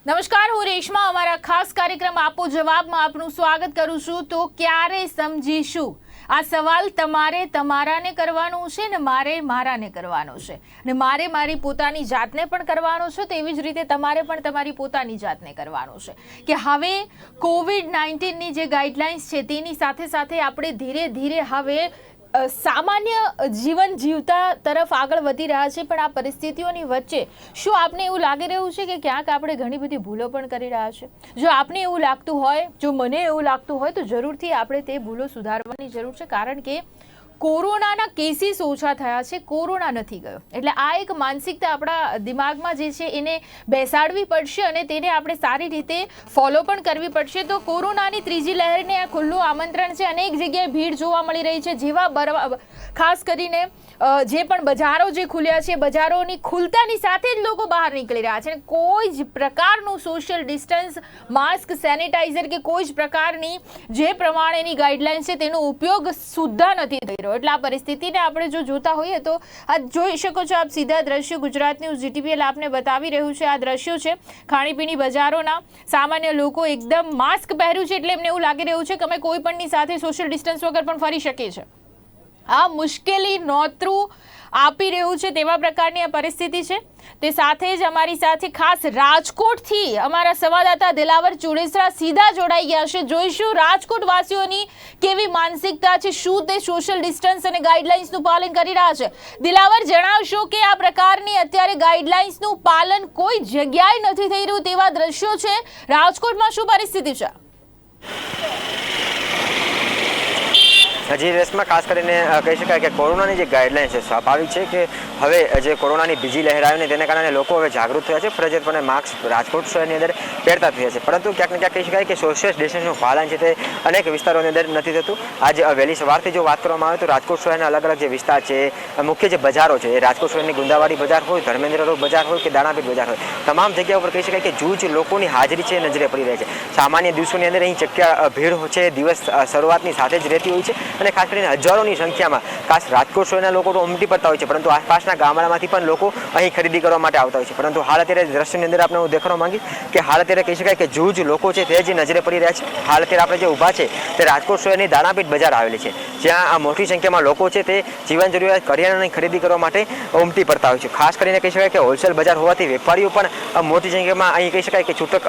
નમસ્કાર, હું રેશમા. અમારા ખાસ કાર્યક્રમ આપો જવાબમાં આપનું સ્વાગત કરું છું. તો ક્યારે સમજીશું? આ સવાલ તમારે તમારાને કરવાનો છે ને મારે મારાને કરવાનો છે, ને મારે મારી પોતાની જાતને પણ કરવાનો છે. તેવી જ રીતે તમારે પણ તમારી પોતાની જાતને કરવાનો છે કે હવે કોવિડ-19ની જે ગાઈડલાઇન્સ છે તેની સાથે સાથે આપણે ધીરે ધીરે હવે સામાન્ય જીવન જીવતા તરફ આગળ વધી રહ્યા છે. પણ આ પરિસ્થિતિઓની વચ્ચે શું આપને એવું લાગી રહ્યું છે કે ક્યાંક આપણે ઘણી બધી ભૂલો પણ કરી રહ્યા છે? જો આપને એવું લાગતું હોય, જો મને એવું લાગતું હોય, તો જરૂરથી આપણે તે ભૂલો સુધારવાની જરૂર છે. કારણ કે કોરોનાના કેસીસ ઓછા થયા છે, કોરોના નથી ગયો. એટલે આ એક માનસિકતા આપણા દિમાગમાં જે છે એને બેસાડવી પડશે અને તેને આપણે સારી રીતે ફોલો પણ કરવી પડશે. તો કોરોનાની ત્રીજી લહેરને આ ખુલ્લું આમંત્રણ છે. અનેક જગ્યાએ ભીડ જોવા મળી રહી છે. ખાસ કરીને જે પણ બજારો જે ખુલ્યા છે, બજારોની ખુલતાની સાથે જ લોકો બહાર નીકળી રહ્યા છે. કોઈ જ પ્રકારનું સોશિયલ ડિસ્ટન્સ, માસ્ક, સેનિટાઈઝર કે કોઈ જ પ્રકારની જે પ્રમાણેની ગાઈડલાઇન્સ છે તેનો ઉપયોગ સુદ્ધા નથી થઈ રહ્યો. એટલે આ પરિસ્થિતિને આપણે જો જોતા હોઈએ તો આ જોઈ શકો છો આપ સીધા દ્રશ્યો ગુજરાત ન્યૂઝ GTPL આપને બતાવી રહ્યું છે. આ દ્રશ્યો છે ખાણીપીણી બજારોના. સામાન્ય લોકો એકદમ માસ્ક પહેર્યું છે એટલે એમને એવું લાગી રહ્યું છે કે અમે કોઈ પણની સાથે સોશિયલ ડિસ્ટન્સ વગર પણ ફરી શકીએ છીએ. આ મુશ્કેલી નોતરું આપી રહ્યું છે તેવા પ્રકારની આ પરિસ્થિતિ છે. તે સાથે જ અમારી સાથે ખાસ રાજકોટથી અમારા સંવાદદાતા દિલાવર ચુડેસરા સીધા જોડાઈ ગયા છે. જોઈશું રાજકોટ વાસીઓની કેવી માનસિકતા છે, શું તે સોશિયલ ડિસ્ટન્સ અને ગાઈડલાઇન્સનું પાલન કરી રહ્યા છે. દિલાવર, જણાવશો કે આ પ્રકારની અત્યારે ગાઈડલાઇન્સનું પાલન કોઈ જગ્યાએ નથી થઈ રહ્યું તેવા દ્રશ્યો છે. રાજકોટમાં શું પરિસ્થિતિ છે? હજી રેસમાં ખાસ કરીને કહી શકાય કે કોરોનાની જે ગાઈડલાઇન છે સ્વાભાવિક છે કે હવે જે કોરોનાની બીજી લહેર આવી ને તેને કારણે લોકો હવે જાગૃત થયા છે. ફરજિયાતપણે માસ્ક રાજકોટ શહેરની અંદર પહેરતા થયા છે. પરંતુ ક્યાંક ને ક્યાંક કહી શકાય કે સોશિયલ ડિસ્ટન્સનું પાલન છે તે અનેક વિસ્તારોની અંદર નથી થતું. આજે વહેલી સવારથી જો વાત કરવામાં આવે તો રાજકોટ શહેરના અલગ અલગ જે વિસ્તાર છે, મુખ્ય જે બજારો છે, એ રાજકોટ શહેરની ગુંદાવાડી બજાર હોય, ધર્મેન્દ્ર રોડ બજાર હોય કે દાણાપીઠ બજાર હોય, તમામ જગ્યા ઉપર કહી શકાય કે જૂજ લોકોની હાજરી છે નજરે પડી રહી છે. સામાન્ય દિવસોની અંદર અહીં ચક્યા ભીડ છે દિવસ શરૂઆતની સાથે જ રહેતી હોય છે અને ખાસ કરીને હજારોની સંખ્યામાં ખાસ રાજકોટ શહેરના લોકો તો ઉમટી પડતા હોય છે. પરંતુ આસપાસના ગામડામાંથી પણ લોકો અહીં ખરીદી કરવા માટે આવતા હોય છે. પરંતુ હાલ અત્યારે દ્રશ્યની અંદર આપણે હું દેખાડવા માંગીશ કે હાલ અત્યારે કહી શકાય કે જૂજ લોકો છે તે જ નજરે પડી રહ્યા છે. હાલ અત્યારે આપણે જે ઊભા છે તે રાજકોટ શહેરની દાણાપીઠ બજાર આવેલી છે, જ્યાં મોટી સંખ્યામાં લોકો છે તે જીવન જરૂરિયાત કરિયાણાની ખરીદી કરવા માટે ઉમટી પડતા હોય છે. ખાસ કરીને કહી શકાય કે હોલસેલ બજાર હોવાથી વેપારીઓ પણ મોટી સંખ્યામાં અહીં કહી શકાય કે છૂટક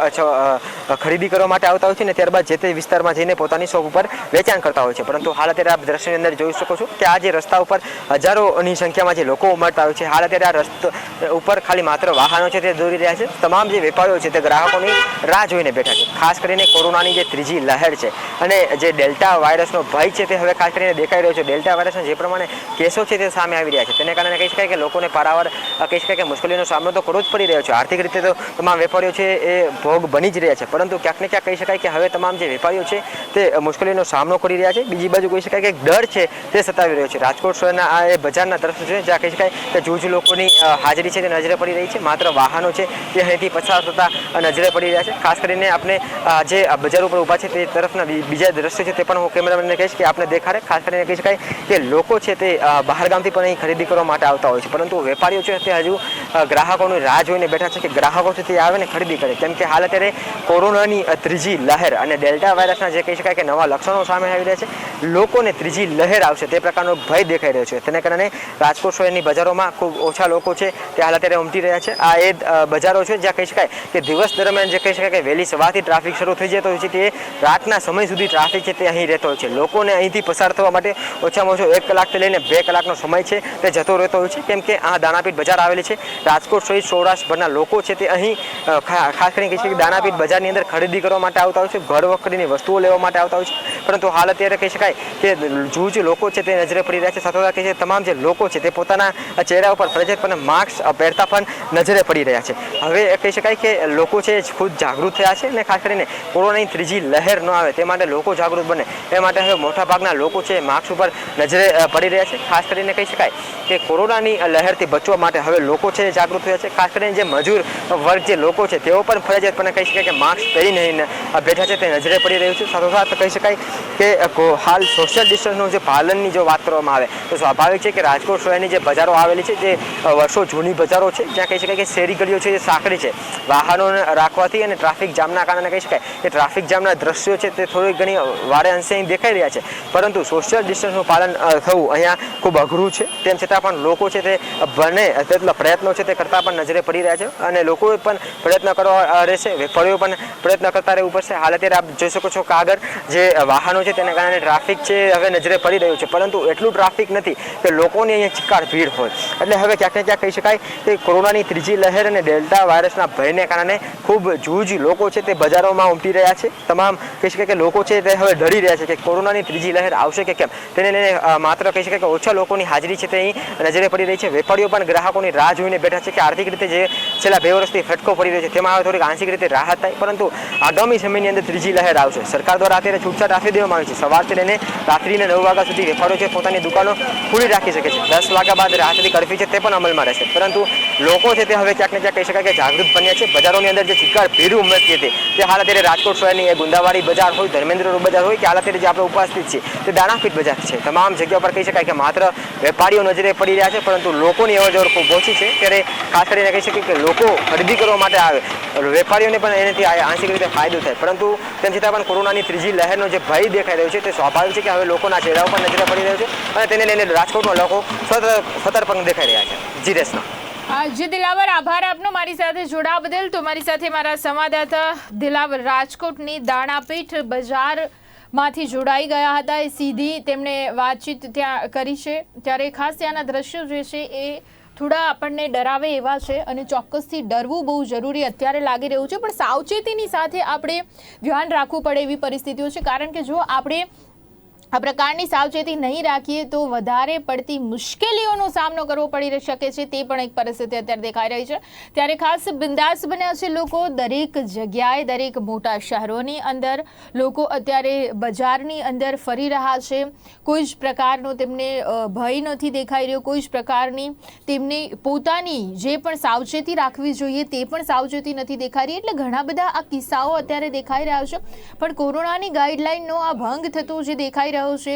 ખરીદી કરવા માટે આવતા હોય છે અને ત્યારબાદ જે તે વિસ્તારમાં જઈને પોતાની શોપ ઉપર વેચાણ કરતા હોય છે. પરંતુ હાલ અત્યારે આપ દ્રશ્યની અંદર જોઈ શકો છો કે આ જે રસ્તા ઉપર હજારોની સંખ્યામાં જે લોકો ઉમટતા હોય છે. હાલ અત્યારે આ રસ્તા ઉપર ખાલી માત્ર વાહનો છે તે દોરી રહ્યા છે. તમામ જે વેપારીઓ છે તે ગ્રાહકોની રાહ જોઈને બેઠા છે. ખાસ કરીને કોરોનાની જે ત્રીજી લહેર છે અને જે ડેલ્ટા વાયરસનો ભય છે તે હવે ખાસ કરીને દેખાઈ રહ્યો છે. ડેલ્ટા વાયરસના જે પ્રમાણે કેસો છે તે સામે આવી રહ્યા છે તેને કારણે કહી શકાય કે લોકોને પારાવાર કહી શકાય કે મુશ્કેલીનો સામનો તો કરવો જ પડી રહ્યો છે. આર્થિક રીતે તો તમામ વેપારીઓ છે એ ભોગ બની જ રહ્યા છે. પરંતુ ક્યાંક ને ક્યાંક કહી શકાય કે હવે તમામ જે વેપારીઓ છે તે મુશ્કેલીનો સામનો કરી રહ્યા છે. બીજી બાજુ કહી શકાય કે ડર છે તે સતાવી રહ્યો છે. રાજકોટ શહેરના આ એ બજારના દ્રશ્યો છે જ્યાં કહી શકાય કે જૂજ લોકોની હાજરી છે તે નજરે પડી રહી છે. માત્ર વાહનો છે તે અહીંથી પસાર થતા નજરે પડી રહ્યા છે. ખાસ કરીને આપણે જે બજાર ઉપર ઊભા છે તે તરફના બીજા દ્રશ્યો છે તે પણ હું કેમેરામેનને કહીશ કે આપણે દેખાડે. ખાસ કરીને કહી શકાય કે લોકો છે તે બહારગામથી પણ અહીં ખરીદી કરવા માટે આવતા હોય છે. પરંતુ વેપારીઓ છે તે હજુ ગ્રાહકોની રાહ જોઈને બેઠા છે કે ગ્રાહકો છે તે આવે ને ખરીદી કરે. કેમ કે હાલ અત્યારે કોરોનાની ત્રીજી લહેર અને ડેલ્ટા વાયરસના જે કહી શકાય કે નવા લક્ષણો સામે આવી રહ્યા છે, લોકોને ત્રીજી લહેર આવશે તે પ્રકારનો ભય દેખાઈ રહ્યો છે. તેને કારણે રાજકોટ શહેરની બજારોમાં ખૂબ ઓછા લોકો છે તે હાલ અત્યારે ઉમટી રહ્યા છે. આ એ બજારો છે જ્યાં કહી શકાય કે દિવસ દરમિયાન જે કહી શકાય કે વહેલી સવારથી ટ્રાફિક શરૂ થઈ જતો હોય છે તે રાતના સમય સુધી ટ્રાફિક છે તે અહીં રહેતો હોય છે. લોકોને અહીંથી પસાર થવા માટે ઓછામાં ઓછો 1 કલાકથી લઈને 2 કલાકનો સમય છે તે જતો રહેતો હોય છે. કેમ કે આ દાણાપીઠ બજાર આવેલી છે. રાજકોટ સહિત સૌરાષ્ટ્રભરના લોકો છે તે અહીં ખાસ કરીને કહી શકાય કે દાણાપીઠ બજારની અંદર ખરીદી કરવા માટે આવતા હોય છે, ઘર વખરીની વસ્તુઓ લેવા માટે આવતા હોય છે. પરંતુ હાલ અત્યારે કહી શકાય કે જૂજ લોકો છે તે નજરે પડી રહ્યા છે. સાથે સાથે તમામ જે લોકો છે તે પોતાના ચહેરા ઉપર ફરજિયાતપણે માસ્ક પહેરતા પણ નજરે પડી રહ્યા છે. હવે કહી શકાય કે લોકો છે ખુદ જાગૃત થયા છે અને ખાસ કરીને કોરોનાની ત્રીજી લહેર ન આવે તે માટે લોકો જાગૃત બને એ માટે હવે મોટાભાગના લોકો છે માસ્ક ઉપર નજરે પડી રહ્યા છે. ખાસ કરીને કહી શકાય કે કોરોનાની લહેરથી બચવા માટે હવે લોકો છે જાગૃત થયા છે. ખાસ કરીને જે મજૂર વર્ગ જે લોકો છે તેઓ પણ ફરજિયાતપણે કહી શકાય કે માસ્ક પહેરીને બેઠા છે તે નજરે પડી રહ્યું છે. સાથોસાથ કહી શકાય કે હાલ સોશિયલ સોશિયલ ડિસ્ટન્સનું જે પાલનની જો વાત કરવામાં આવે તો સ્વાભાવિક છે કે રાજકોટ શહેરની જે બજારો આવેલી છે જે વર્ષો જૂની બજારો છે, જ્યાં કહી શકાય કે શેરી ગલીઓ છે જે સાંકડી છે, વાહનો રાખવાથી અને ટ્રાફિક જામના કારણે કહી શકાય કે ટ્રાફિક જામના દ્રશ્યો છે તે થોડી ઘણી વારે અંશે અહીં દેખાઈ રહ્યા છે, પરંતુ સોશિયલ ડિસ્ટન્સનું પાલન થવું અહીંયા ખૂબ અઘરું છે. તેમ છતાં પણ લોકો છે તે બને તેટલા પ્રયત્નો છે તે કરતા પણ નજરે પડી રહ્યા છે અને લોકોએ પણ પ્રયત્ન કરવા રહેશે, વેપારીઓ પણ પ્રયત્ન કરતા રહેવું પડશે. હાલ અત્યારે આપ જોઈ શકો છો કે આગળ જે વાહનો છે તેના કારણે ટ્રાફિક છે હવે નજરે પડી રહ્યું છે, પરંતુ એટલું ટ્રાફિક નથી કે લોકોની અહીંયા ચિક્કાર ભીડ હોય. એટલે હવે ક્યાંક ને ક્યાંક કહી શકાય કે કોરોનાની ત્રીજી લહેર અને ડેલ્ટા વાયરસના ભયને કારણે ખૂબ જૂજ લોકો છે તે બજારોમાં ઉમટી રહ્યા છે. તમામ કહી શકાય કે લોકો છે તે હવે ડરી રહ્યા છે કે કોરોનાની ત્રીજી લહેર આવશે કે કેમ. તેને લઈને માત્ર કહી શકાય કે ઓછા લોકોની હાજરી છે તે અહીં નજરે પડી રહી છે. વેપારીઓ પણ ગ્રાહકોની રાહ જોઈને બેઠા છે કે આર્થિક રીતે જે છેલ્લા 2 વર્ષથી ફટકો પડી રહ્યો છે તેમાં હવે થોડીક આંશિક રીતે રાહત થાય, પરંતુ આગામી સમયની અંદર ત્રીજી લહેર આવશે. સરકાર દ્વારા અત્યારે છૂટછાટ આપી દેવામાં આવી છે. સવારથી લઈને રાત્રિના 9 વાગ્યા સુધી વેપારીઓ છે પોતાની દુકાનો ખુલ્લી રાખી શકે છે. 10 વાગ્યા બાદ રાત્રિ કર્ફ્યુ છે તે પણ અમલમાં રહેશે, પરંતુ લોકો છે તે હવે ક્યાંક ને ક્યાંક કહી શકાય કે જાગૃત બન્યા છે. બજારોની અંદર જે ચિક્કાર ભીડ ઉમટતી હતી તે હાલ અત્યારે રાજકોટ શહેરની એ ગુંદાવાડી બજાર હોય, ધર્મેન્દ્ર રોડ બજાર હોય કે હાલ અત્યારે જે આપણે ઉપસ્થિત છીએ તે દાણાપીઠ બજાર છે, તમામ જગ્યા પર કહી શકાય કે માત્ર વેપારીઓ નજરે પડી રહ્યા છે, પરંતુ લોકોની અવરજવર ખૂબ ઓછી છે. ત્યારે ખાસ કરીને કહી શકીએ કે લોકો ખરીદી કરવા માટે આવે, વેપારીઓને પણ એનાથી આંશિક રીતે ફાયદો થાય, પરંતુ તેમ છતાં પણ કોરોનાની ત્રીજી લહેરનો જે ભય દેખાઈ રહ્યો છે તે સ્વાભાવિક છે કે હવે લોકોના ચહેરા ઉપર નજરે પડી રહ્યો છે અને તેને લઈને રાજકોટમાં લોકો સતર્ક દેખાઈ રહ્યા છે. જી રેશના. જી દિલાવર, આભાર આપનો મારી સાથે જોડાવા બદલ. તો મારી સાથે મારા સંવાદદાતા દિલાવર રાજકોટની દાણાપીઠ બજારમાંથી જોડાઈ ગયા હતા. એ સીધી તેમણે વાતચીત ત્યાં કરી છે. ત્યારે ખાસ ત્યાંના દ્રશ્યો જે છે એ થોડા આપણને ડરાવે એવા છે અને ચોક્કસથી ડરવું બહુ જરૂરી અત્યારે લાગી રહ્યું છે, પણ સાવચેતીની સાથે આપણે ધ્યાન રાખવું પડે એવી પરિસ્થિતિઓ છે. કારણ કે જો આપણે આ પ્રકારની સાવચેતી નહીં રાખીએ તો વધારે પડતી મુશ્કેલીઓનો સામનો કરવો પડી શકે છે. તે પણ એક પરિસ્થિતિ અત્યારે દેખાઈ રહી છે. ત્યારે ખાસ બિંદાસ બન્યા છે લોકો. દરેક જગ્યાએ, દરેક મોટા શહેરોની અંદર લોકો અત્યારે બજારની અંદર ફરી રહ્યા છે. કોઈ જ પ્રકારનો તેમને ભય નથી દેખાઈ રહ્યો, કોઈ જ પ્રકારની તેમની પોતાની જે પણ સાવચેતી રાખવી જોઈએ તે પણ સાવચેતી નથી દેખાઈ રહી. એટલે ઘણા બધા આ કિસ્સાઓ અત્યારે દેખાઈ રહ્યા છે, પણ કોરોનાની ગાઈડલાઇનનો આ ભંગ થતો જે દેખાઈ રહ્યો છે,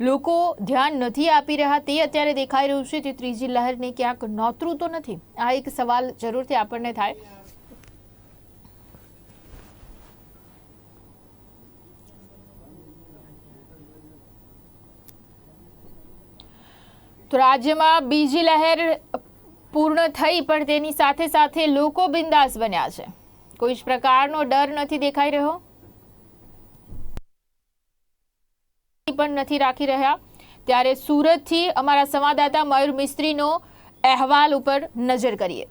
લોકો ધ્યાન નથી આપી રહ્યા તે અત્યારે દેખાઈ રહ્યું છે. તે ત્રીજી લહેરને ક્યાંક નોતરું તો નથી? આ એક સવાલ જરૂરથી આપણને થાય. તો રાજ્યમાં બીજી લહેર પૂર્ણ થઈ, પણ તેની સાથે સાથે લોકો બિંદાસ બન્યા છે. કોઈ જ પ્રકારનો ડર નથી દેખાઈ રહ્યો, પણ નથી રાખી રહ્યા. ત્યારે સુરતથી અમારા સંવાદદાતા મયુર મિસ્ત્રીનો અહેવાલ ઉપર નજર કરીએ.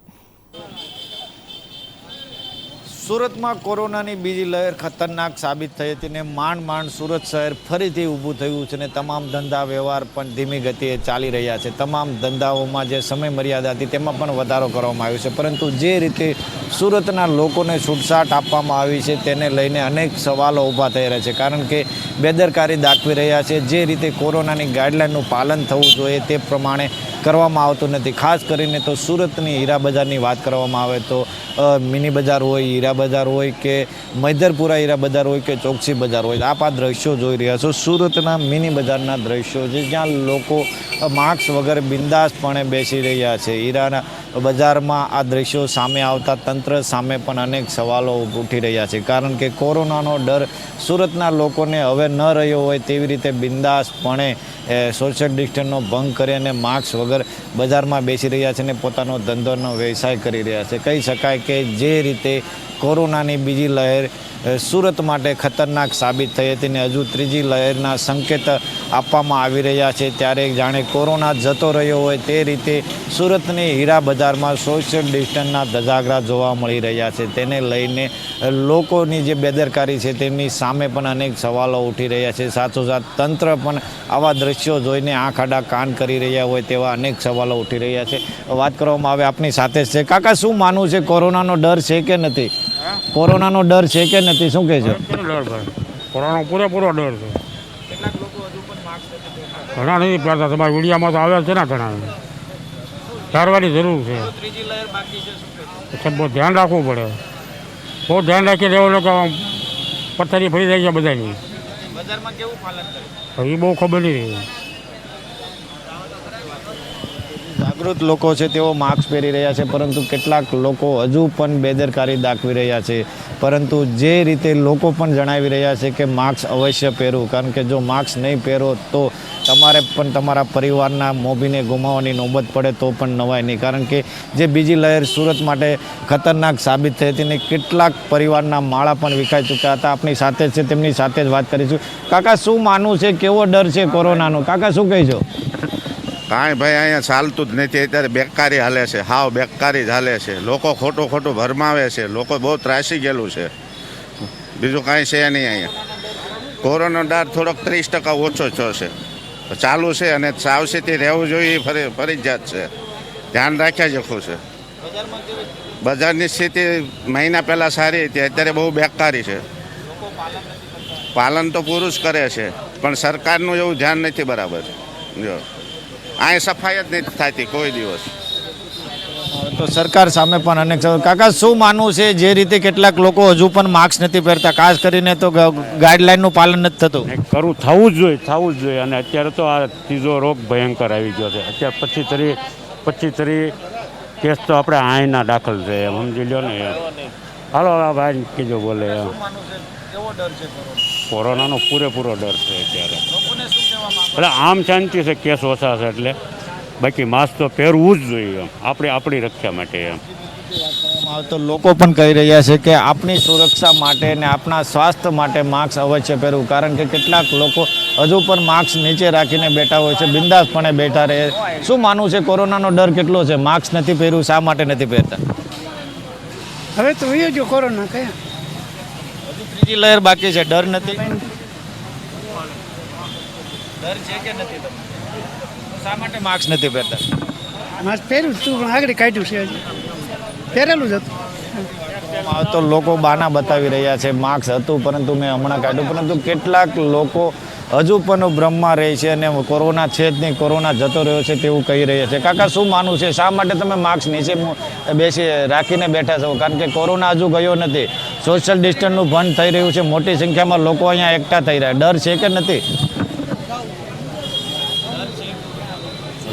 સુરતમાં કોરોનાની બીજી લહેર ખતરનાક સાબિત થઈ હતી ને માંડ સુરત શહેર ફરીથી ઊભું થયું છે ને તમામ ધંધા વ્યવહાર પણ ધીમી ગતિએ ચાલી રહ્યા છે. તમામ ધંધાઓમાં જે સમય મર્યાદા હતી તેમાં પણ વધારો કરવામાં આવ્યો છે, પરંતુ જે રીતે સુરતના લોકોને છૂટછાટ આપવામાં આવી છે તેને લઈને અનેક સવાલો ઊભા થઈ રહ્યા છે. કારણ કે બેદરકારી દાખવી રહ્યા છે. જે રીતે કોરોનાની ગાઈડલાઇનનું પાલન થવું જોઈએ તે પ્રમાણે કરવામાં આવતું નથી. ખાસ કરીને તો સુરતની હીરા બજારની વાત કરવામાં આવે તો મિની બજાર હોય, હીરા બજાર હોય કે મૈદરપુરા હીરા બજાર હોય કે ચોકસી બજાર હોય, આપ આ દ્રશ્યો જોઈ રહ્યા છો સુરતના મિની બજારના દ્રશ્યો છે, જ્યાં લોકો માસ્ક વગર બિંદાસપણે બેસી રહ્યા છે. હીરાના બજારમાં આ દ્રશ્યો સામે આવતા તંત્ર સામે પણ અનેક સવાલો ઉઠી રહ્યા છે. કારણ કે કોરોનાનો ડર સુરતના લોકોને હવે ન રહ્યો હોય તેવી રીતે બિંદાસપણે સોશિયલ ડિસ્ટન્સનો ભંગ કરી અને માસ્ક વગર બજારમાં બેસી રહ્યા છે અને પોતાનો ધંધોનો વ્યવસાય કરી રહ્યા છે. કહી શકાય કે જે રીતે કોરોનાની બીજી લહેર સુરત માટે ખતરનાક સાબિત થઈ હતી ને હજુ ત્રીજી લહેરના સંકેત આપવામાં આવી રહ્યા છે, ત્યારે જાણે કોરોના જતો રહ્યો હોય તે રીતે સુરતની હીરા બજારમાં સોશિયલ ડિસ્ટન્સના ધજાગરા જોવા મળી રહ્યા છે. તેને લઈને લોકોની જે બેદરકારી છે તેમની સામે પણ અનેક સવાલો ઉઠી રહ્યા છે. સાથોસાથ તંત્ર પણ આવા દ્રશ્યો જોઈને આંખ આડા કાન કરી રહ્યા હોય તેવા અનેક સવાલો ઉઠી રહ્યા છે. વાત કરવામાં આવે આપની સાથે છે. કાકા, શું માનવું છે, કોરોનાનો ડર છે કે નથી? કોરોનાનો ડર છે કે નથી, શું કહે છે? કોરોના પૂરેપૂરો ડર છે. કેટલાક લોકો હજુ પણ માસ્ક ઘણા નથી પહેરતા. તમારા મીડિયામાં તો આવે છે ને, ઘણા સારવારની જરૂર છે. ત્રીજી લહેર બાકી છે, શું કહે છે? બહુ ધ્યાન રાખવું પડે. બહુ ધ્યાન રાખીને રહેવું. લોકો પથ્થરી ફરી જાય છે બધાની. બજારમાં કેવું પાલન કરે? એ બહુ ખબર નહીં. જાગૃત લોકો છે તેઓ માસ્ક પહેરી રહ્યા છે, પરંતુ કેટલાક લોકો હજુ પણ બેદરકારી દાખવી રહ્યા છે. પરંતુ જે રીતે લોકો પણ જણાવી રહ્યા છે કે માસ્ક અવશ્ય પહેરવું, કારણ કે જો માસ્ક નહીં પહેરો તો તમારે પણ તમારા પરિવારના મોભીને ગુમાવવાની નોબત પડે તો પણ નવાય નહીં. કારણ કે જે બીજી લહેર સુરત માટે ખતરનાક સાબિત થઈ હતી ને કેટલાક પરિવારના માળા પણ વિખાઈ ચૂક્યા હતા. આપણી સાથે જ છે, તેમની સાથે જ વાત કરીશું. કાકા, શું માનવું છે, કેવો ડર છે કોરોનાનો? કાકા, શું કહીશો? કાંઈ ભાઈ અહીંયા ચાલતું જ નથી. અત્યારે બેકારી હાલે છે, હાવ બેકારી જ હાલે છે. લોકો ખોટું ખોટું ભરમાવે છે. લોકો બહુ ત્રાસી ગયેલું છે. બીજું કાંઈ છે નહીં અહીંયા. કોરોના ડર થોડોક 30% ઓછો થયો છે, ચાલુ છે. અને સાવચેતી રહેવું જોઈએ એ ફરજિયાત છે. ધ્યાન રાખ્યા જખું છે. બજારની સ્થિતિ મહિના પહેલાં સારી હતી, અત્યારે બહુ બેકારી છે. પાલન તો પૂરું જ કરે છે, પણ સરકારનું એવું ધ્યાન નથી બરાબર. જો અહીં સફાઈ જ નથી થતી કોઈ દિવસ. તો સરકાર સામે પણ અનેક સવાલ. કાકા, શું માનવું છે, જે રીતે કેટલાક લોકો હજુ પણ માસ્ક નથી પહેરતા, ખાસ કરીને તો ગાઈડલાઈનનું પાલન નથી થતું? થવું જ જોઈએ. અને અત્યારે તો આ ત્રીજો રોગ ભયંકર આવી ગયો છે. અત્યારે 25 કેસ તો આપણે અહીંના દાખલ છે, એમ સમજી લો ને. હાલો આ ભાઈ કીધું બોલે. કોરોનાનો પૂરેપૂરો ડર છે અત્યારે. એટલે આમ શાંતિ છે, કેસ ઓછા છે એટલે. બાકી માસ્ક તો પહેરવું જ જોઈએ એમ, આપણી રક્ષા માટે એમ. તો લોકો પણ કહી રહ્યા છે કે આપણી સુરક્ષા માટે ને આપણા સ્વાસ્થ્ય માટે માસ્ક અવશ્ય પહેરવું, કારણ કે કેટલાક લોકો હજુ પણ માસ્ક નીચે રાખીને બેઠા હોય છે, બિંદાસપણે બેઠા રહે. શું માનવું છે, કોરોનાનો ડર કેટલો છે? માસ્ક નથી પહેરવું, શા માટે નથી પહેરતા? હવે તો એ જો કોરોના કયા ત્રીજી લહેર બાકી છે, ડર નથી? ડર છે કે નથી તમને? શા માટે માસ્ક નથી પહેરતા? માસ્ક પહેર્યું તું પણ આગળ કાઢ્યું છે, હજી પહેરેલું જ હતું. તો લોકો બાના બતાવી રહ્યા છે, માસ્ક હતું પરંતુ મેં હમણાં કાઢ્યું. પરંતુ કેટલાક લોકો હજુ પણ બ્રહ્મમાં રહે છે અને કોરોના છે જ નહીં, કોરોના જતો રહ્યો છે તેવું કહી રહ્યા છે. કાકા, શું માનવું છે, શા માટે તમે માસ્ક નીચે બેસી રાખીને બેઠા છો? કારણ કે કોરોના હજુ ગયો નથી, સોશિયલ ડિસ્ટન્સનું ભંગ થઈ રહ્યું છે, મોટી સંખ્યામાં લોકો અહીંયા એકઠા થઈ રહ્યા. ડર છે કે નથી?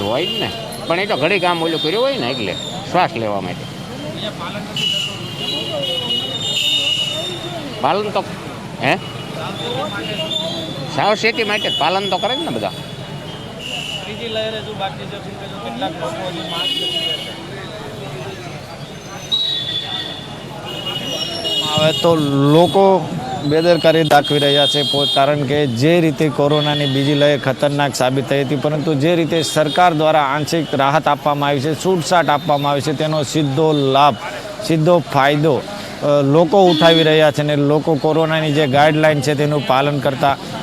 હોય જ ને, પણ એ તો ઘડી કામ ઓલું કર્યું હોય ને, એટલે શ્વાસ લેવા માટે પાલન તો સાવચેતી માટે પાલન તો કરે જ ને બધા. હવે તો લોકો બેદરકારી દાખવી રહ્યા છે, કારણ કે જે રીતે કોરોનાની બીજી લહેર ખતરનાક સાબિત થઈ હતી, પરંતુ જે રીતે સરકાર દ્વારા આંશિક રાહત આપવામાં આવી છે, છૂટછાટ આપવામાં આવી છે, તેનો સીધો લાભ, સીધો ફાયદો લોકો ઉઠાવી રહ્યા છે. ને લોકો કોરોનાની જે ગાઈડલાઈન છે તેનું પાલન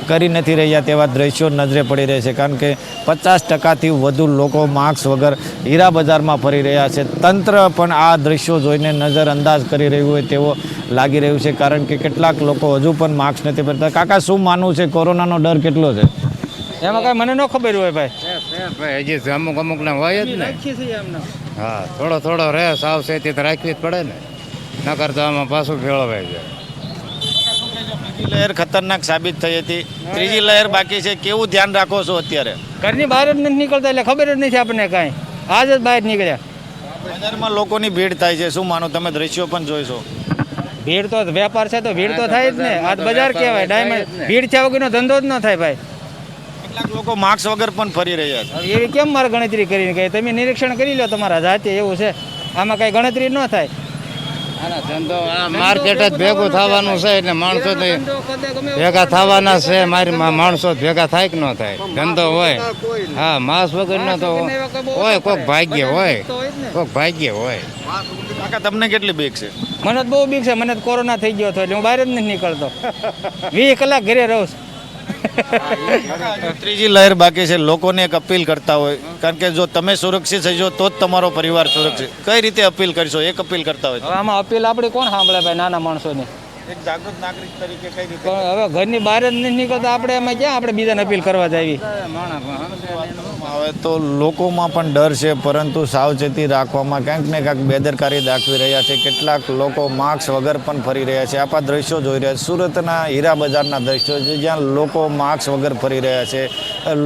કરી નથી રહ્યા તેવા દ્રશ્યો નજરે પડી રહ્યા છે. કારણ કે 50%થી વધુ લોકો માસ્ક વગર હીરા બજારમાં ફરી રહ્યા છે. તંત્ર પણ આ દ્રશ્યો જોઈને નજરઅંદાજ કરી રહ્યું હોય તેવો લાગી રહ્યું છે, કારણ કે કેટલાક લોકો હજુ પણ માસ્ક નથી પહેરતા. કાકા, શું માનવું છે, કોરોનાનો ડર કેટલો છે? એમાં કઈ મને ન ખબર હોય ભાઈ. હજી અમુક ના હોય જ ને. હા, થોડો રહે, સાવચેતી તો રાખવી જ પડે ને, નકર તો આમાં પાછું ભેળવાય છે. બીજી લહેર ખતરનાક સાબિત થઈ હતી, ત્રીજી લહેર બાકી છે, કેવું ધ્યાન રાખો છો અત્યારે? ઘરની બહાર જ નથી નીકળતા, એટલે ખબર જ નથી આપણને કાંઈ. આજ જ બહાર નીકળ્યા. બજારમાં લોકોની ભીડ થાય છે, શું માનો? તમે દ્રશ્યો પણ જોઈશો. ભીડ તો વેપાર છે તો ભીડ તો થાય જ ને. આ બજાર કહેવાય, ડાયમંડ. ભીડ થયા વગરનો ધંધો જ ન થાય ભાઈ. કેટલાક લોકો માસ્ક વગર પણ ફરી રહ્યા છે. હવે એવી કેમ મારે ગણતરી કરીને કહે? તમે નિરીક્ષણ કરી લો તમારા જાતે, એવું છે. આમાં કઈ ગણતરી ન થાય. ધંધો માર્કેટ જ ભેગું થવાનું છે, એટલે માણસો ભેગા થવાના છે. મારી માણસો ભેગા થાય કે ન થાય? ધંધો હોય. હા, માસ વગર નો તો હોય, કોઈક ભાગ્ય હોય. કાકા, તમને કેટલી બીક છે? મને તો બહુ બીક છે. મને તો કોરોના થઈ ગયો હતો એટલે હું બહાર જ નથી નીકળતો. 20 કલાક ઘરે રહું છું. ત્રીજી લહેર બાકી છે, લોકોને એક અપીલ કરતા હોય, કારણ કે જો તમે સુરક્ષિત થશો તો જ તમારો પરિવાર સુરક્ષિત. કઈ રીતે અપીલ કરશો? એક અપીલ કરતા હોય. હવે આમાં અપીલ આપણી કોણ સાંભળે ભાઈ, નાના માણસોની? એક જાગૃત નાગરિક તરીકે કઈ રીતે પણ હવે ઘરની બહાર જ નથી નીકળતા આપણે એમાં ક્યાં આપણે બીજાને અપીલ કરવા જાવી. હવે તો લોકોમાં પણ ડર છે, પરંતુ સાવચેતી રાખવામાં ક્યાંક ને ક્યાંક બેદરકારી દાખવી રહ્યા છે. કેટલાક લોકો માસ્ક વગર પણ ફરી રહ્યા છે. આપ આ દ્રશ્યો જોઈ રહ્યા છે, સુરતના હીરા બજારના દ્રશ્યો છે, જ્યાં લોકો માસ્ક વગર ફરી રહ્યા છે.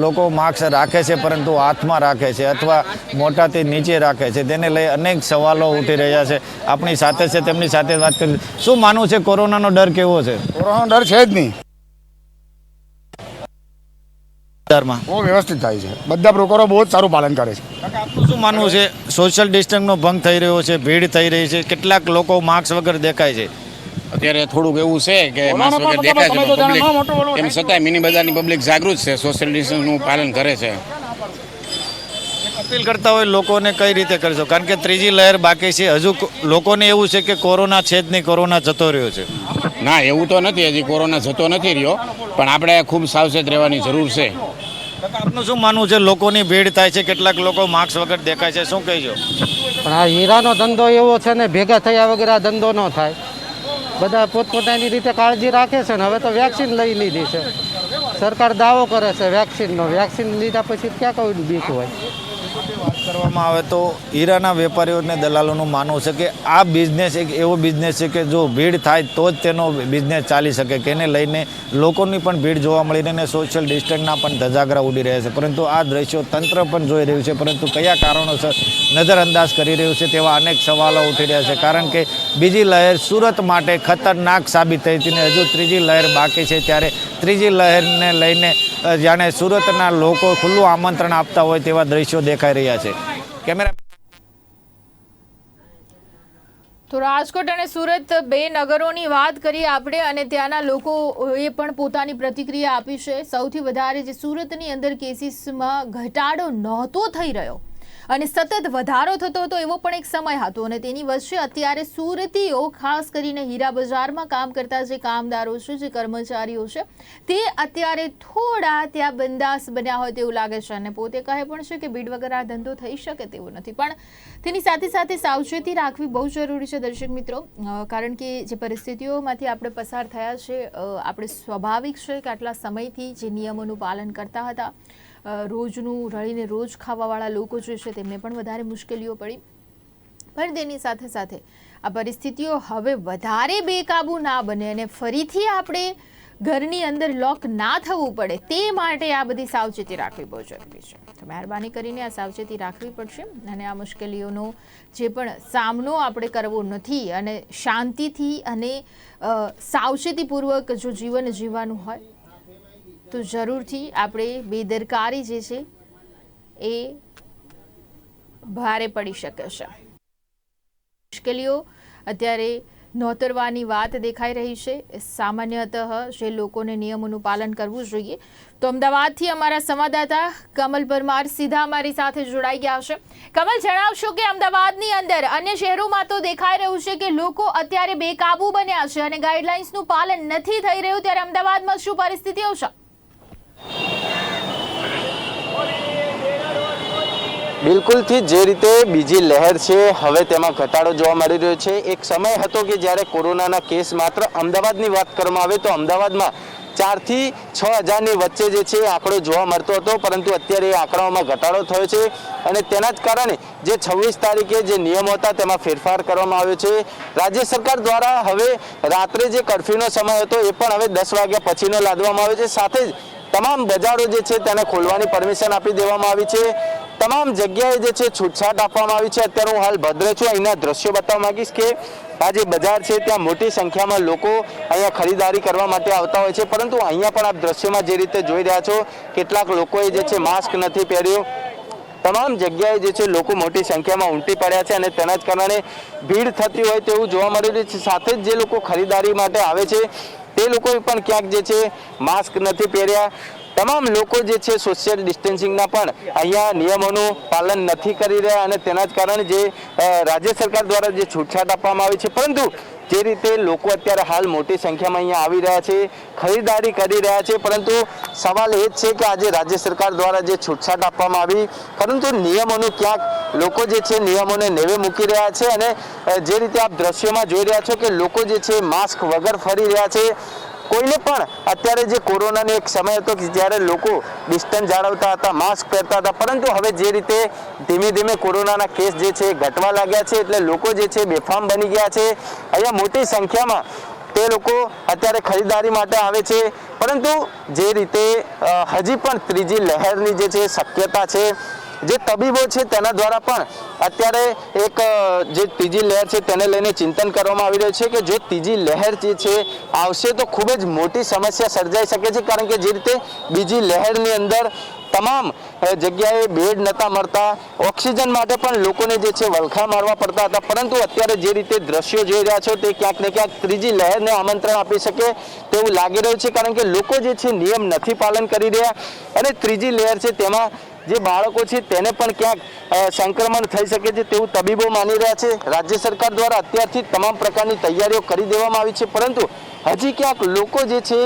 લોકો માસ્ક રાખે છે પરંતુ હાથમાં રાખે છે અથવા મોઢાથી નીચે રાખે છે. તેને લઈ અનેક સવાલો ઉઠી રહ્યા છે. આપણી સાથે છે, તેમની સાથે વાત કરી. શું માનવું છે, કોરોનાનો ડર કેવો છે? કોરોનાનો ડર છે જ નહીં. બજારમાં બહુ વ્યવસ્થિત થાય છે. બધા બ્રોકરો બહુ જ સારું પાલન કરે છે. આપનું શું માનવું છે? સોશિયલ ડિસ્ટન્સનો ભંગ થઈ રહ્યો છે, ભીડ થઈ રહી છે, કેટલાક લોકો માસ્ક વગર દેખાય છે. અત્યારે થોડુંક એવું છે કે માસ્ક વગર દેખાય છે તો પબ્લિક એમ છતાંય મિની બજારની પબ્લિક જાગૃત છે, સોશિયલ ડિસ્ટન્સનું પાલન કરે છે. અપીલ કરતા હોય લોકોને કઈ રીતે કરશો? કારણ કે ત્રીજી લહેર બાકી છે. હજુ લોકોને એવું છે કે કોરોના છે જ નહીં, કોરોના જતો રહ્યો છે. ના, એવું તો નથી, હજી કોરોના જતો નથી રહ્યો, પણ આપણે ખૂબ સાવચેત રહેવાની જરૂર છે. આપનું શું માનવું છે? લોકોની ભીડ થાય છે, કેટલાક લોકો માસ્ક વગર દેખાય છે, શું કહેજો? પણ આ હીરાનો ધંધો એવો છે ને, ભેગા થયા વગર આ ધંધો ન થાય. બધા પોતપોતાની રીતે કાળજી રાખે છે ને હવે તો વેક્સિન લઈ લીધી છે. સરકાર દાવો કરે છે વેક્સિનનો. વેક્સિન લીધા પછી ક્યાં કોઈ બીક હોય? વાત કરવામાં આવે તો હીરાના વેપારીઓને દલાલોનું માનવું છે કે આ બિઝનેસ એક એવો બિઝનેસ છે કે જો ભીડ થાય તો જ તેનો બિઝનેસ ચાલી શકે, કે એને લઈને લોકોની પણ ભીડ જોવા મળી રહી અને સોશિયલ ડિસ્ટન્સના પણ ધજાગરા ઉડી રહ્યા છે. પરંતુ આ દ્રશ્યો તંત્ર પણ જોઈ રહ્યું છે, પરંતુ કયા કારણોસર નજરઅંદાજ કરી રહ્યું છે તેવા અનેક સવાલો ઉઠી રહ્યા છે. કારણ કે બીજી લહેર સુરત માટે ખતરનાક સાબિત થઈ હતી અને હજુ ત્રીજી લહેર બાકી છે. ત્યારે ત્રીજી લહેરને લઈને જાણે સુરતના લોકો ખુલ્લું આમંત્રણ આપતા હોય તેવા દ્રશ્યો દેખાઈ રહ્યા છે. કેમેરા તો રાજકોટ અને સુરત બે નગરોની વાત કરીએ આપણે, અને ત્યાંના લોકોએ પણ પોતાની પ્રતિક્રિયા આપી છે. સૌથી વધારે જે સુરતની અંદર કેસીસમાં ઘટાડો નહોતો થઈ રહ્યો અને સતત વધારો થતો હતો એવો પણ એક સમય હતો, અને તેની વચ્ચે અત્યારે સુરતીઓ, ખાસ કરીને હીરા બજારમાં કામ કરતા જે કામદારો છે, જે કર્મચારીઓ છે, તે અત્યારે થોડા ત્યાં બંદાસ બન્યા હોય તેવું લાગે છે. અને પોતે કહે પણ છે કે ભીડ વગર આ ધંધો થઈ શકે તેવું નથી, પણ તેની સાથે સાથે સાવચેતી રાખવી બહુ જરૂરી છે દર્શક મિત્રો. કારણ કે જે પરિસ્થિતિઓમાંથી આપણે પસાર થયા છે, આપણે સ્વાભાવિક છે કે આટલા સમયથી જે નિયમોનું પાલન કરતા હતા, રોજનું રળીને રોજ ખાવાવાળા લોકો જે છે તેમને પણ વધારે મુશ્કેલીઓ પડી. પણ તેની સાથે સાથે આ પરિસ્થિતિઓ હવે વધારે બેકાબૂ ના બને અને ફરીથી આપણે ઘરની અંદર લોક ના થવું પડે તે માટે આ બધી સાવચેતી રાખવી બહુ જરૂરી છે. તો મહેરબાની કરીને આ સાવચેતી રાખવી પડશે અને આ મુશ્કેલીઓનો જે પણ સામનો આપણે કરવો નથી અને શાંતિથી અને સાવચેતીપૂર્વક જો જીવન જીવવાનું હોય તો જરૂરથી આપણે બેદરકારી જે છે એ ભારે પડી શકે છે. મુશ્કેલીઓ અત્યારે નોતરવાની વાત દેખાઈ રહી છે. સામાન્યતઃ જે લોકોને નિયમોનું પાલન કરવું જોઈએ. તો અમદાવાદથી અમારા સંવાદદાતા કમલ પરમાર સીધા અમારી સાથે જોડાઈ ગયા છે. કમલ, જણાવશો કે અમદાવાદની અંદર અન્ય શહેરોમાં તો દેખાઈ રહ્યું છે કે લોકો અત્યારે બેકાબુ બન્યા છે અને ગાઈડલાઇન્સનું પાલન નથી થઈ રહ્યું, ત્યારે અમદાવાદમાં શું પરિસ્થિતિઓ છે? બિલકુલથી જે રીતે બીજી લહેર છે હવે તેમાં ઘટાડો જોવા મળી રહ્યો છે. એક સમય હતો કે જ્યારે કોરોનાના કેસ માત્ર અમદાવાદની વાત કરવામાં આવે તો અમદાવાદમાં 4 થી 6 હજારની વચ્ચે જે છે આંકડો જોવા મળતો હતો, પરંતુ અત્યારે એ આંકડાઓમાં ઘટાડો થયો છે અને તેના જ કારણે જે 26 તારીખે જે નિયમો હતા તેમાં ફેરફાર કરવામાં આવ્યો છે. રાજ્ય સરકાર દ્વારા હવે રાત્રે જે કર્ફ્યુનો સમય હતો એ પણ હવે 10 વાગ્યા પછીનો લાદવામાં આવ્યો છે. સાથે જ તમામ બજારો જે છે તેને ખોલવાની પરમિશન આપી દેવામાં આવી છે. તમામ જગ્યાએ જે છે છૂટછાટ આપવામાં આવી છે. અત્યારે હું હાલ ભદ્ર છું, અહીંના દ્રશ્યો બતાવવા માંગીશ કે આ જે બજાર છે ત્યાં મોટી સંખ્યામાં લોકો અહીંયા ખરીદારી કરવા માટે આવતા હોય છે, પરંતુ અહીંયા પણ આપ દ્રશ્યોમાં જે રીતે જોઈ રહ્યા છો કેટલાક લોકોએ જે છે માસ્ક નથી પહેર્યું. તમામ જગ્યાએ જે છે લોકો મોટી સંખ્યામાં ઉમટી પડ્યા છે અને તેના જ કારણે ભીડ થતી હોય તેવું જોવા મળી રહ્યું છે. સાથે જ જે લોકો ખરીદારી માટે આવે છે તે લોકોએ પણ ક્યાંક જે છે માસ્ક નથી પહેર્યા. તમામ લોકો જે છે સોશિયલ ડિસ્ટન્સિંગના પણ અહીંયા નિયમોનું પાલન નથી કરી રહ્યા અને તેના જ કારણે જે રાજ્ય સરકાર દ્વારા જે છૂટછાટ આપવામાં આવી છે, પરંતુ જે રીતે લોકો અત્યારે હાલ મોટી સંખ્યામાં અહીંયા આવી રહ્યા છે, ખરીદારી કરી રહ્યા છે, પરંતુ સવાલ એ જ છે કે આજે રાજ્ય સરકાર દ્વારા જે છૂટછાટ આપવામાં આવી, પરંતુ નિયમોનું ક્યાંક લોકો જે છે નિયમોને નેવે મૂકી રહ્યા છે અને જે રીતે આપ દ્રશ્યોમાં જોઈ રહ્યા છો કે લોકો જે છે માસ્ક વગર ફરી રહ્યા છે. કોઈને પણ અત્યારે જે કોરોનાનો એક સમય હતો કે જ્યારે લોકો ડિસ્ટન્સ જાળવતા હતા, માસ્ક પહેરતા હતા, પરંતુ હવે જે રીતે ધીમે ધીમે કોરોનાના કેસ જે છે ઘટવા લાગ્યા છે એટલે લોકો જે છે બેફામ બની ગયા છે. અહીંયા મોટી સંખ્યામાં તે લોકો અત્યારે ખરીદારી માટે આવે છે, પરંતુ જે રીતે હજી પણ ત્રીજી લહેરની જે છે શક્યતા છે, જે તબીબો છે તેના દ્વારા પણ અત્યારે એક જે ત્રીજી લહેર છે તેને લઈને ચિંતન કરવામાં આવી રહ્યું છે કે જો ત્રીજી લહેર જે છે આવશે તો ખૂબ જ મોટી સમસ્યા સર્જાઈ શકે છે, કારણ કે જે રીતે બીજી લહેરની અંદર તમામ જગ્યાએ બેડ નહોતા મળતા, ઓક્સિજન માટે પણ લોકોને જે છે વલખા મારવા પડતા હતા, પરંતુ અત્યારે જે રીતે દ્રશ્યો જોઈ રહ્યા છો તે ક્યાંક ને ક્યાંક ત્રીજી લહેરને આમંત્રણ આપી શકે તેવું લાગી રહ્યું છે, કારણ કે લોકો જે છે નિયમ નથી પાલન કરી રહ્યા અને ત્રીજી લહેર છે તેમાં જે બાળકો છે તેને પણ ક્યાંક સંક્રમણ થઈ શકે છે તેવું તબીબો માની રહ્યા છે. રાજ્ય સરકાર દ્વારા અત્યારથી તમામ પ્રકારની તૈયારીઓ કરી દેવામાં આવી છે, પરંતુ હજી ક્યાંક લોકો જે છે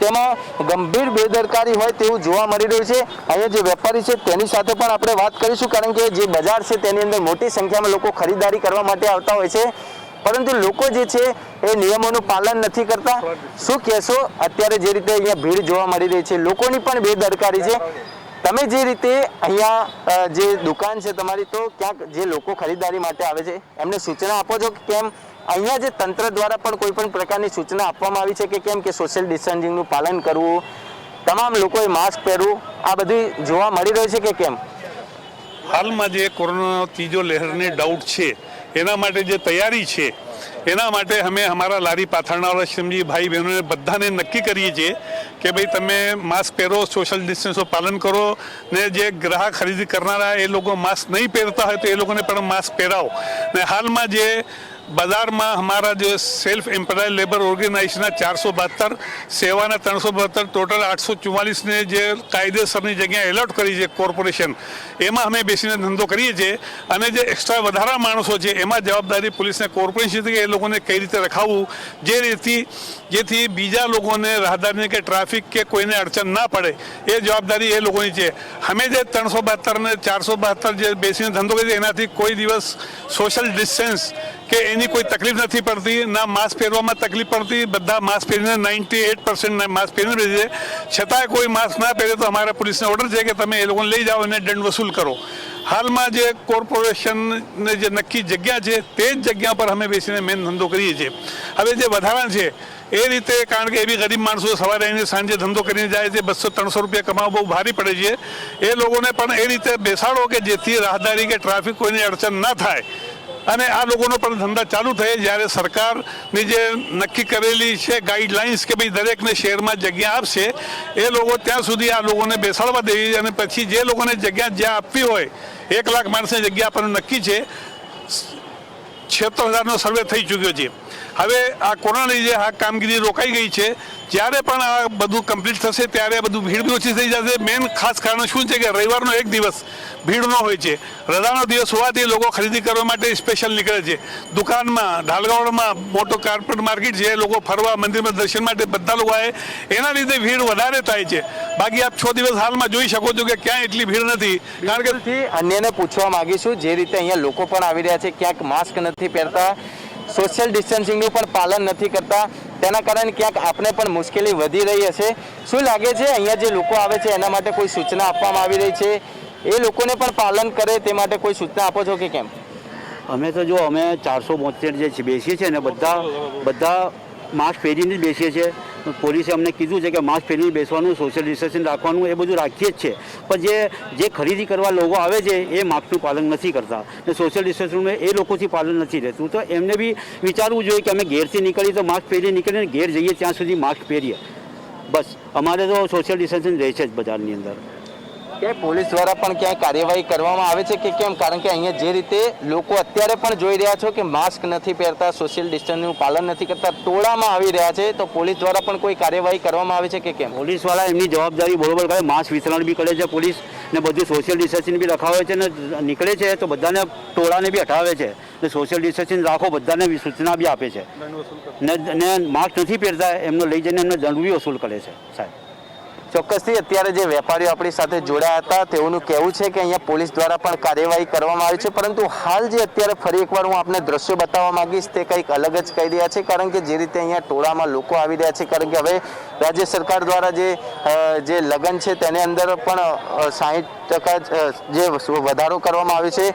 તેમાં ગંભીર બેદરકારી હોય તેવું જોવા મળી રહ્યું છે. અહીંયા જે વેપારી છે તેની સાથે પણ આપણે વાત કરીશું, કારણ કે જે બજાર છે તેની અંદર મોટી સંખ્યામાં લોકો ખરીદારી કરવા માટે આવતા હોય છે, પરંતુ લોકો જે છે એ નિયમોનું પાલન નથી કરતા. શું કહેશો? અત્યારે જે રીતે અહીંયા ભીડ જોવા મળી રહી છે, લોકોની પણ બેદરકારી છે. તમે જે રીતે અહીંયા જે દુકાન છે તમારી, તો ક્યાંક જે લોકો ખરીદારી માટે આવે છે એમને સૂચના આપો છો કે કેમ? અહીંયા જે તંત્ર દ્વારા પણ કોઈ પણ પ્રકારની સૂચના આપવામાં આવી છે કે કેમ કે સોશિયલ ડિસ્ટન્સિંગનું પાલન કરવું, તમામ લોકોએ માસ્ક પહેરવું, આ બધું જોવા મળી રહ્યું છે કે કેમ? હાલમાં જે કોરોના ત્રીજો લહેરની ડાઉટ છે એના માટે જે તૈયારી છે એના માટે અમે અમારા લારી પાથરણાવાળા શ્રમજી ભાઈ બહેનોને બધાને નક્કી કરીએ છીએ કે ભાઈ તમે માસ્ક પહેરો, સોશિયલ ડિસ્ટન્સનું પાલન કરો, ને જે ગ્રાહક ખરીદી કરનારા એ લોકો માસ્ક નહીં પહેરતા હોય તો એ લોકોને પણ માસ્ક પહેરાવો. ને હાલમાં જે બજારમાં અમારા જે સેલ્ફ એમ્પ્લોય લેબર ઓર્ગેનાઇઝેશનના 472, સેવાના 372, ટોટલ 844ને જે કાયદેસરની જગ્યાએ એલોટ કરી છે કોર્પોરેશન, એમાં અમે બેસીને ધંધો કરીએ છીએ. અને જે એક્સ્ટ્રા વધારા માણસો છે એમાં જવાબદારી પોલીસને કોર્પોરેશન કે એ લોકોને કઈ રીતે રખાવવું, જેથી બીજા લોકોને રાહદારીને કે ટ્રાફિક કે કોઈને અડચણ ના પડે એ જવાબદારી એ લોકોની છે. અમે જે 372 ને 472 જે બેસીને ધંધો કરીએ એનાથી કોઈ દિવસ સોશિયલ ડિસ્ટન્સ કે એની કોઈ તકલીફ નથી પડતી, ના માસ્ક પહેરવામાં તકલીફ પડતી. બધા માસ્ક પહેરીને 98% માસ્ક પહેરીને બેસે છે. છતાંય કોઈ માસ્ક ના પહેરે તો અમારા પોલીસને ઓર્ડર છે કે તમે એ લોકોને લઈ જાઓ અને દંડ વસૂલ કરો. હાલમાં જે કોર્પોરેશનને જે નક્કી જગ્યા છે તે જ જગ્યા પર અમે બેસીને મેન ધંધો કરીએ છીએ. હવે જે વધારા છે એ રીતે, કારણ કે એવી ગરીબ માણસો સવારે આવીને સાંજે ધંધો કરીને જાય છે, 200-300 રૂપિયા કમાવા બહુ ભારી પડે છે, એ લોકોને પણ એ રીતે બેસાડો કે જેથી રાહદારી કે ટ્રાફિક કોઈને અડચણ ના થાય અને આ લોકોનો પણ ધંધા ચાલુ થાય. જ્યારે સરકારની જે નક્કી કરેલી છે ગાઈડલાઇન્સ કે ભાઈ દરેકને શહેરમાં જગ્યા આપશે, એ લોકો ત્યાં સુધી આ લોકોને બેસાડવા દેવી, અને પછી જે લોકોને જગ્યા જ્યાં આપવી હોય, 1 લાખ માણસને જગ્યા આપવાનું નક્કી છે. 76,000નો સર્વે થઈ ચૂક્યો છે. હવે આ કોરોનાની જે આ કામગીરી રોકાઈ ગઈ છે, જ્યારે પણ આ બધું કમ્પ્લીટ થશે ત્યારે બધું ભીડ બી ઓછી થઈ જશે. મેન ખાસ કારણ શું છે કે રવિવારનો એક દિવસ ભીડ ન હોય છે, રજાનો દિવસ હોવાથી લોકો ખરીદી કરવા માટે સ્પેશિયલ નીકળે છે. દુકાનમાં, ઢાલગોળમાં મોટો કાર્પેટ માર્કેટ છે, લોકો ફરવા, મંદિરમાં દર્શન માટે બધા લોકો આવે, એના લીધે ભીડ વધારે થાય છે. બાકી આપ 6 દિવસ હાલમાં જોઈ શકો છો કે ક્યાંય એટલી ભીડ નથી. કારણ કે અન્યને પૂછવા માંગીશું, જે રીતે અહીંયા લોકો પણ આવી રહ્યા છે, ક્યાંક માસ્ક નથી પહેરતા, સોશિયલ ડિસ્ટન્સિંગનું પણ પાલન નથી કરતા, તેના કારણે ક્યાંક આપણે પણ મુશ્કેલી વધી રહી હશે. શું લાગે છે અહીંયા જે લોકો આવે છે એના માટે કોઈ સૂચના આપવામાં આવી રહી છે? એ લોકોને પણ પાલન કરે તે માટે કોઈ સૂચના આપો છો કે કેમ? અમે તો જો અમે 472 જે બેસીએ છીએ ને બધા માસ્ક પહેરીને જ બેસીએ છીએ. પોલીસે અમને કીધું છે કે માસ્ક પહેરીને બેસવાનું, સોશિયલ ડિસ્ટન્સિંગ રાખવાનું, એ બધું રાખીએ જ છે. પણ જે ખરીદી કરવા લોકો આવે છે એ માસ્કનું પાલન નથી કરતા ને સોશિયલ ડિસ્ટન્સિંગનું એ લોકોથી પાલન નથી રહેતું. તો એમને બી વિચારવું જોઈએ કે અમે ઘેરથી નીકળીએ તો માસ્ક પહેરી નીકળીને ઘેર જઈએ ત્યાં સુધી માસ્ક પહેરીએ. બસ અમારે તો સોશિયલ ડિસ્ટન્સિંગ રહે છે જ બજારની અંદર. કે પોલીસ દ્વારા પણ ક્યાંય કાર્યવાહી કરવામાં આવે છે કે કેમ? કારણ કે અહીંયા જે રીતે લોકો અત્યારે પણ જોઈ રહ્યા છો કે માસ્ક નથી પહેરતા, સોશિયલ ડિસ્ટન્સનું પાલન નથી કરતા, ટોળામાં આવી રહ્યા છે, તો પોલીસ દ્વારા પણ કોઈ કાર્યવાહી કરવામાં આવે છે કે કેમ? પોલીસવાળા એમની જવાબદારી બરોબર કરે, માસ્ક વિતરણ બી કરે છે પોલીસ, ને બધું સોશિયલ ડિસ્ટન્સિંગ બી રખાવે છે ને નીકળે છે તો બધાને ટોળાને બી હટાવે છે. એટલે સોશિયલ ડિસ્ટન્સિંગ રાખો બધાને સૂચના બી આપે છે ને માસ્ક નથી પહેરતા એમને લઈ જઈને એમને દંડ બી વસૂલ કરે છે સાહેબ. ચોક્કસથી અત્યારે જે વેપારીઓ આપણી સાથે જોડાયા હતા તેઓનું કહેવું છે કે અહીંયા પોલીસ દ્વારા પણ કાર્યવાહી કરવામાં આવી છે, પરંતુ હાલ જે અત્યારે ફરી એકવાર હું આપને દ્રશ્યો બતાવવા માંગીશ તે કંઈક અલગ જ કહી રહ્યા છે, કારણ કે જે રીતે અહીંયા ટોળામાં લોકો આવી રહ્યા છે, કારણ કે હવે રાજ્ય સરકાર દ્વારા જે લગ્ન છે તેની અંદર પણ 60% જે વધારો કરવામાં આવ્યો છે,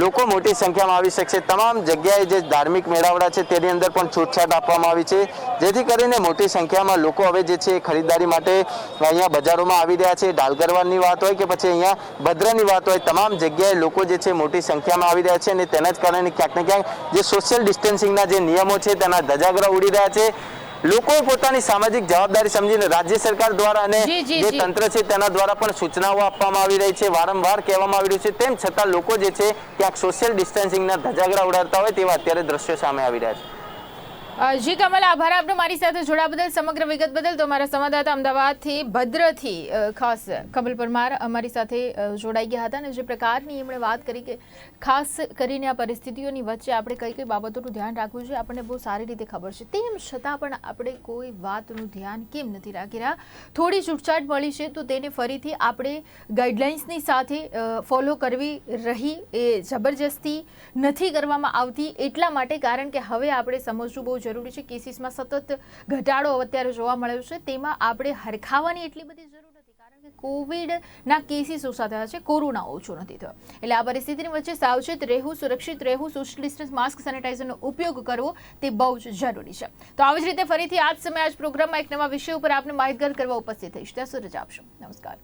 લોકો મોટી સંખ્યામાં આવી શકશે. તમામ જગ્યાએ જે ધાર્મિક મેળાવડા છે તેની અંદર પણ છૂટછાટ આપવામાં આવી છે, જેથી કરીને મોટી સંખ્યામાં લોકો હવે જે છે ખરીદારી માટે અહીંયા બજારોમાં આવી રહ્યા છે. ડાલગરવાની વાત હોય કે પછી અહીંયા ભદ્રની વાત હોય, તમામ જગ્યાએ લોકો જે છે મોટી સંખ્યામાં આવી રહ્યા છે અને તેના જ કારણે ક્યાંક ને ક્યાંક જે સોશિયલ ડિસ્ટન્સિંગના જે નિયમો છે તેના ધજાગરા ઉડી રહ્યા છે. લોકોએ પોતાની સામાજિક જવાબદારી સમજીને રાજ્ય સરકાર દ્વારા અને જે તંત્ર છે તેના દ્વારા પણ સૂચનાઓ આપવામાં આવી રહી છે, વારંવાર કહેવામાં આવી રહ્યું છે, તેમ છતાં લોકો જે છે ક્યાંક સોશિયલ ડિસ્ટન્સિંગના ધજાગરા ઉડાડતા હોય તેવા અત્યારે દ્રશ્યો સામે આવી રહ્યા છે. જી કમલ, આભાર આપનો મારી સાથે જોડાવા બદલ, સમગ્ર વિગત બદલ. તો અમારા સંવાદદાતા અમદાવાદથી ભદ્રથી ખાસ કમલ પરમાર અમારી સાથે જોડાઈ ગયા હતા અને જે પ્રકારની એમણે વાત કરી કે ખાસ કરીને આ પરિસ્થિતિઓની વચ્ચે આપણે કઈ કઈ બાબતોનું ધ્યાન રાખવું જોઈએ આપણને બહુ સારી રીતે ખબર છે, તેમ છતાં પણ આપણે કોઈ વાતનું ધ્યાન કેમ નથી રાખી રહ્યા. થોડી છૂટછાટ મળી છે તો તેને ફરીથી આપણે ગાઈડલાઇન્સની સાથે ફોલો કરવી રહી, એ જબરજસ્તી નથી કરવામાં આવતી એટલા માટે, કારણ કે હવે આપણે સમજવું બહુ જરૂરી છે. કેસીસમાં સતત ઘટાડો અત્યારે જોવા મળ્યો છે, તેમાં આપણે હરખાવાની એટલી બધી જરૂર નથી, કારણ કે કોવિડના કેસીસ ઓછા થયા છે, કોરોના ઓછો નથી થયો. એટલે આ પરિસ્થિતિની વચ્ચે સાવચેત રહેવું, સુરક્ષિત રહેવું, સોશિયલ ડિસ્ટન્સ, માસ્ક, સેનિટાઇઝરનો ઉપયોગ કરવો તે બહુ જ જરૂરી છે. તો આવી જ રીતે ફરીથી આ જ સમયે આ જ પ્રોગ્રામમાં એક નવા વિષય ઉપર આપને માહિતગાર કરવા ઉપસ્થિત થઈશ. ત્યાં સુધી રજા આપશો. નમસ્કાર.